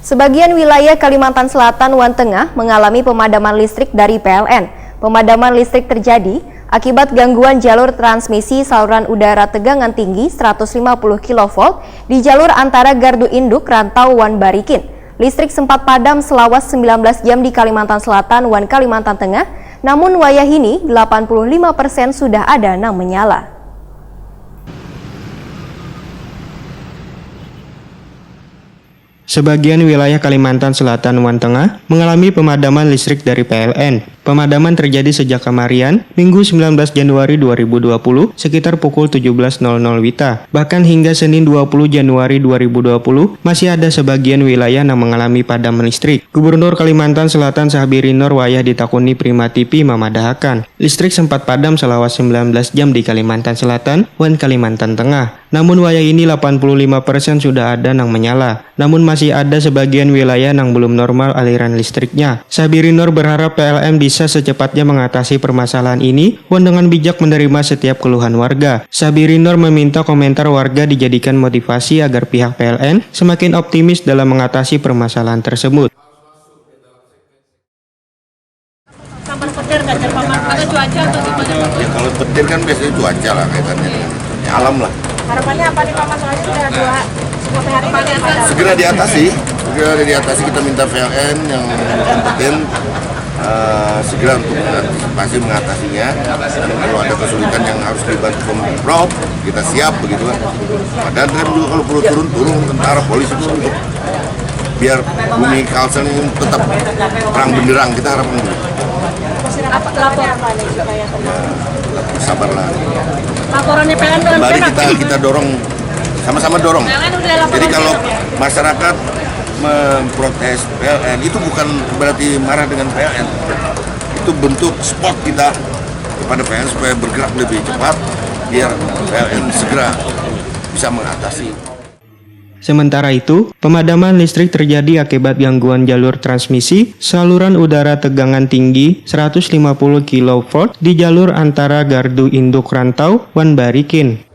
Sebagian wilayah Kalimantan Selatan Wan Tengah mengalami pemadaman listrik dari PLN. Pemadaman listrik terjadi akibat gangguan jalur transmisi saluran udara tegangan tinggi 150 kV di jalur antara gardu induk rantau Wan Barikin. Listrik sempat padam selama 19 jam di Kalimantan Selatan Wan Kalimantan Tengah, namun wayah ini 85% sudah ada yang menyala. Sebagian wilayah Kalimantan Selatan Wan Tengah mengalami pemadaman listrik dari PLN. Pemadaman terjadi sejak kemarin, Minggu 19 Januari 2020, sekitar pukul 17.00 WITA. Bahkan hingga Senin 20 Januari 2020, masih ada sebagian wilayah yang mengalami padam listrik. Gubernur Kalimantan Selatan Sahabiri Nur Wayah ditakuni Prima TV memadahakan. Listrik sempat padam selama 19 jam di Kalimantan Selatan, Wan Kalimantan Tengah. Namun wayah ini 85% sudah ada yang menyala. Namun masih ada sebagian wilayah yang belum normal aliran listriknya. Sahabiri Nur berharap PLN bisa secepatnya mengatasi permasalahan ini dengan bijak menerima setiap keluhan warga. Sahabiri Nur meminta komentar warga dijadikan motivasi agar pihak PLN semakin optimis dalam mengatasi permasalahan tersebut. Sambar petir nggak Paman? Ada cuaca atau gimana? Ya kalau petir kan biasanya cuaca lah kaitannya dengan alam lah. Harapannya apa nih Paman? Soalnya sudah sampai hari ini Segera diatasi, kita minta PLN yang kompeten segera untuk mengatasinya. Dan kalau ada kesulitan yang harus dibantu Pemprov, kita siap begitu kan. Dan juga kalau perlu turun tentara polisi itu untuk biar Bumi Kalsel ini tetap terang benderang, kita harapkan dulu. Sabarlah. Laporannya PLN Kembali kita dorong, sama-sama dorong. Jadi kalau masyarakat memprotes PLN itu bukan berarti marah dengan PLN. Itu bentuk support kita kepada PLN supaya bergerak lebih cepat biar PLN segera bisa mengatasi. Sementara itu, pemadaman listrik terjadi akibat gangguan jalur transmisi saluran udara tegangan tinggi 150 kV di jalur antara gardu induk rantau Wan Barikin.